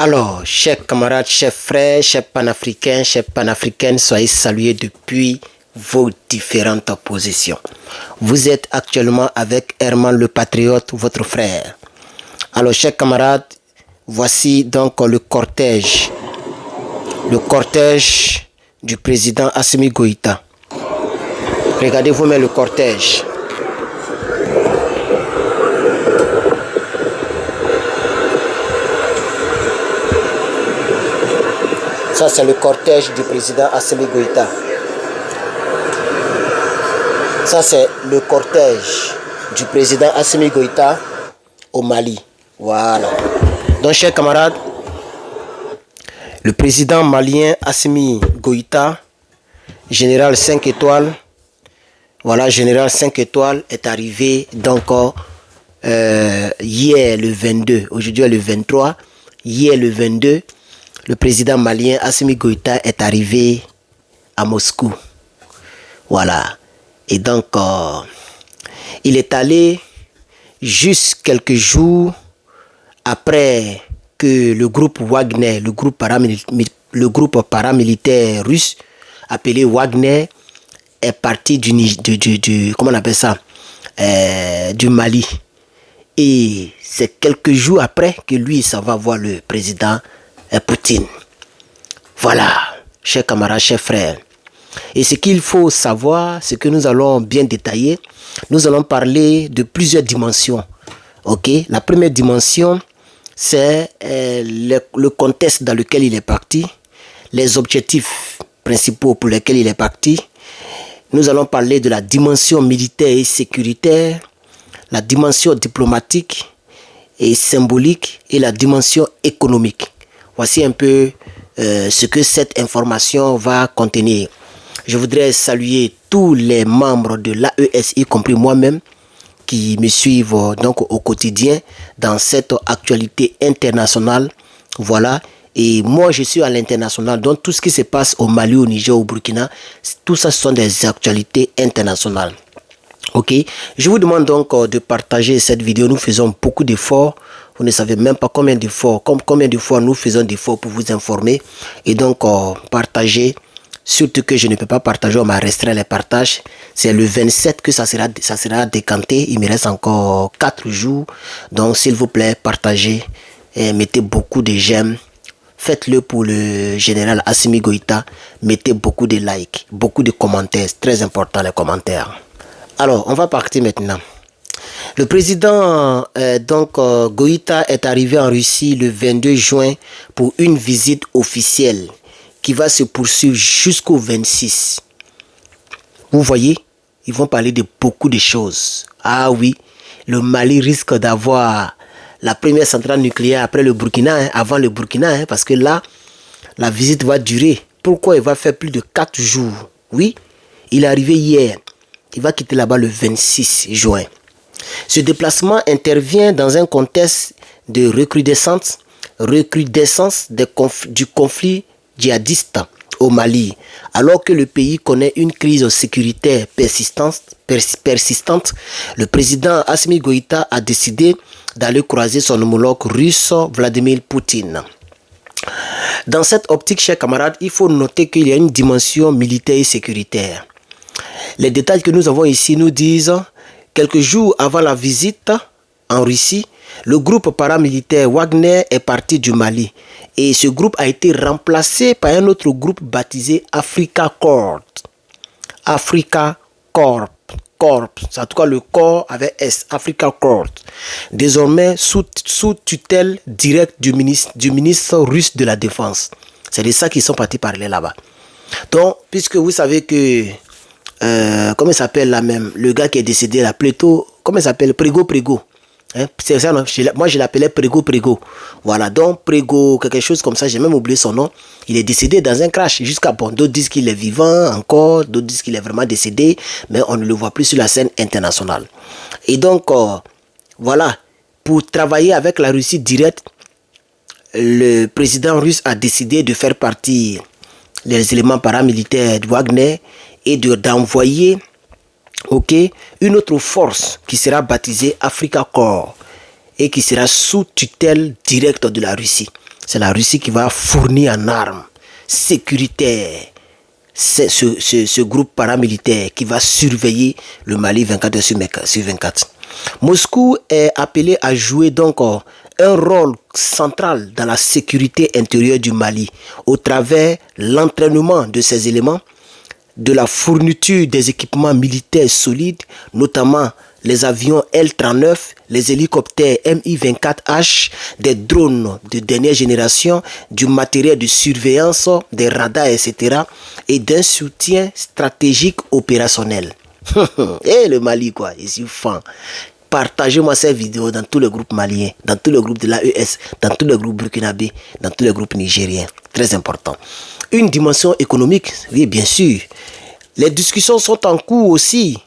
Alors, chers camarades, chers frères, chers panafricaines, soyez salués depuis vos différentes positions. Vous êtes actuellement avec Herman le Patriote, votre frère. Alors, chers camarades, voici donc le cortège du président Assimi Goïta. Regardez vous-même le cortège. Ça, c'est le cortège du président Assimi Goïta. Ça, c'est le cortège du président Assimi Goïta au Mali. Voilà. Donc, chers camarades, le président malien Assimi Goïta, général 5 étoiles, voilà, général 5 étoiles est arrivé donc hier le 22, aujourd'hui est le 23, hier le 22, le président malien Assimi Goïta est arrivé à Moscou. Voilà. Et donc, il est allé juste quelques jours après que le groupe Wagner, le groupe paramilitaire russe appelé Wagner, est parti comment on appelle ça, du Mali. Et c'est quelques jours après que lui, ça va voir le président Poutine. Voilà, chers camarades, chers frères. Et ce qu'il faut savoir, c'est que nous allons bien détailler. Nous allons parler de plusieurs dimensions. Ok, la première dimension, c'est le contexte dans lequel il est parti, les objectifs principaux pour lesquels il est parti. Nous allons parler de la dimension militaire et sécuritaire, la dimension diplomatique et symbolique et la dimension économique. Voici un peu ce que cette information va contenir. Je voudrais saluer tous les membres de l'AES, y compris moi-même, qui me suivent donc au quotidien dans cette actualité internationale. Voilà. Et moi, je suis à l'international. Donc, tout ce qui se passe au Mali, au Niger, au Burkina, tout ça, ce sont des actualités internationales. Ok. Je vous demande donc de partager cette vidéo. Nous faisons beaucoup d'efforts. Vous ne savez même pas combien d'efforts, combien de fois nous faisons d'efforts pour vous informer. Et donc, partagez. Surtout que je ne peux pas partager, on m'a restreint les partages. C'est le 27 que ça sera décanté. Il me reste encore 4 jours. Donc, s'il vous plaît, partagez. Et mettez beaucoup de j'aime. Faites-le pour le général Assimi Goïta. Mettez beaucoup de likes, beaucoup de commentaires. C'est très important les commentaires. Alors, on va partir maintenant. Le président Goïta est arrivé en Russie le 22 juin pour une visite officielle qui va se poursuivre jusqu'au 26. Vous voyez, ils vont parler de beaucoup de choses. Ah oui, le Mali risque d'avoir la première centrale nucléaire après le Burkina, avant le Burkina, parce que là, la visite va durer. Pourquoi il va faire plus de 4 jours? Oui, il est arrivé hier. Il va quitter là-bas le 26 juin. Ce déplacement intervient dans un contexte de recrudescence du conflit djihadiste au Mali, alors que le pays connaît une crise sécuritaire persistante. Le président Assimi Goïta a décidé d'aller croiser son homologue russe Vladimir Poutine. Dans cette optique, chers camarades, il faut noter qu'il y a une dimension militaire et sécuritaire. Les détails que nous avons ici nous disent quelques jours avant la visite en Russie, le groupe paramilitaire Wagner est parti du Mali et ce groupe a été remplacé par un autre groupe baptisé Africa Corps. Africa Corps. En tout cas le corps avec S, Africa Corps. Désormais sous tutelle directe du ministre russe de la Défense. C'est de ça qu'ils sont partis parler là-bas. Donc, puisque vous savez que comment il s'appelle là même, le gars qui est décédé là, plutôt, comment il s'appelle, Prégo. Hein? C'est ça, non? Moi je l'appelais Prégo. Voilà, donc Prégo, quelque chose comme ça, j'ai même oublié son nom. Il est décédé dans un crash. Jusqu'à bon, d'autres disent qu'il est vivant encore, d'autres disent qu'il est vraiment décédé, mais on ne le voit plus sur la scène internationale. Et donc, voilà, pour travailler avec la Russie directe, le président russe a décidé de faire partie les éléments paramilitaires de Wagner et d'envoyer une autre force qui sera baptisée Africa Corps et qui sera sous tutelle directe de la Russie. C'est la Russie qui va fournir en armes sécuritaires ce groupe paramilitaire qui va surveiller le Mali 24 heures sur 24. Moscou est appelé à jouer donc un rôle central dans la sécurité intérieure du Mali au travers l'entraînement de ces éléments, de la fourniture des équipements militaires solides, notamment les avions L-39, les hélicoptères Mi-24H, des drones de dernière génération, du matériel de surveillance, des radars, etc. et d'un soutien stratégique opérationnel. Et le Mali, quoi, ici, fan. Partagez-moi cette vidéo dans tous les groupes maliens, dans tous les groupes de l'AES, dans tous les groupes burkinabés, dans tous les groupes nigériens. Très important. Une dimension économique, oui, bien sûr. Les discussions sont en cours aussi.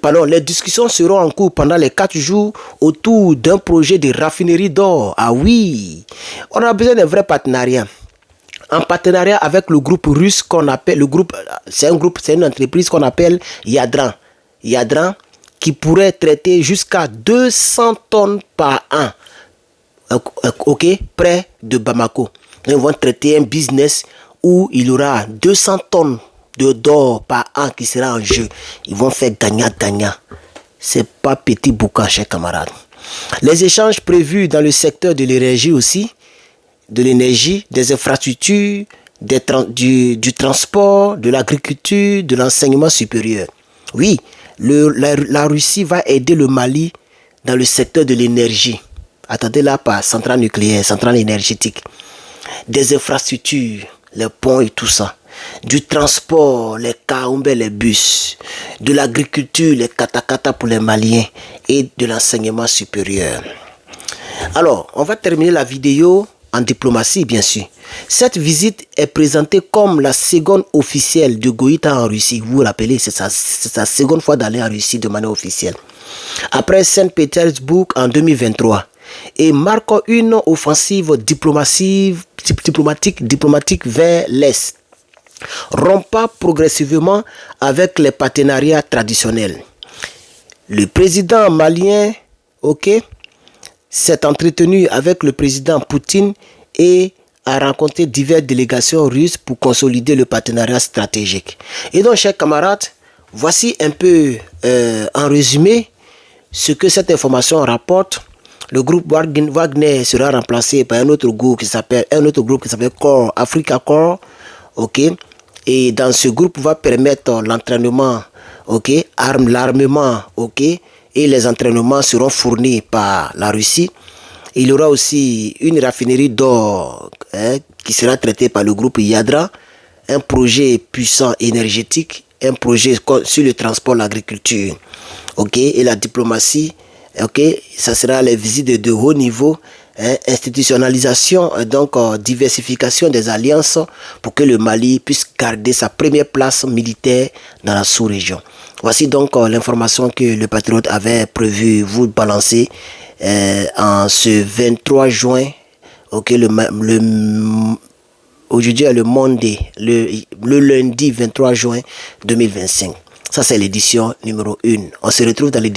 Pardon, les discussions seront en cours pendant les 4 jours autour d'un projet de raffinerie d'or. Ah oui, on a besoin d'un vrai partenariat. En partenariat avec le groupe russe qu'on appelle, c'est une entreprise qu'on appelle Yadran. Yadran qui pourrait traiter jusqu'à 200 tonnes par an. Ok, près de Bamako. Ils vont traiter un business où il y aura 200 tonnes d'or par an qui sera en jeu. Ils vont faire gagnant-gagnant. C'est pas petit boucan, chers camarades. Les échanges prévus dans le secteur de l'énergie aussi, de l'énergie, des infrastructures, du transport, de l'agriculture, de l'enseignement supérieur. Oui, la Russie va aider le Mali dans le secteur de l'énergie. Attendez là, pas centrale nucléaire, centrale énergétique. Des infrastructures, les ponts et tout ça. Du transport, les kaoumbe, les bus. De l'agriculture, les katakata pour les Maliens. Et de l'enseignement supérieur. Alors, on va terminer la vidéo en diplomatie, bien sûr. Cette visite est présentée comme la seconde officielle de Goïta en Russie. Vous vous rappelez, c'est sa seconde fois d'aller en Russie de manière officielle. Après Saint-Pétersbourg en 2023. Et marque une offensive diplomatique vers l'Est. Rompant progressivement avec les partenariats traditionnels. Le président malien, s'est entretenu avec le président Poutine et a rencontré diverses délégations russes pour consolider le partenariat stratégique. Et donc, chers camarades, voici un peu en résumé ce que cette information rapporte. Le groupe Wagner sera remplacé par un autre groupe qui s'appelle Corps, Africa Corps, et dans ce groupe va permettre l'entraînement, l'armement, et les entraînements seront fournis par la Russie. Il y aura aussi une raffinerie d'or qui sera traitée par le groupe Yadra, un projet puissant énergétique, un projet sur le transport, l'agriculture, et la diplomatie, ça sera les visites de haut niveau, institutionnalisation, donc diversification des alliances pour que le Mali puisse garder sa première place militaire dans la sous-région. Voici donc l'information que le patriote avait prévu vous balancer en ce 23 juin. Aujourd'hui est le Monday, le lundi 23 juin 2025. Ça c'est l'édition numéro 1. On se retrouve dans l'édition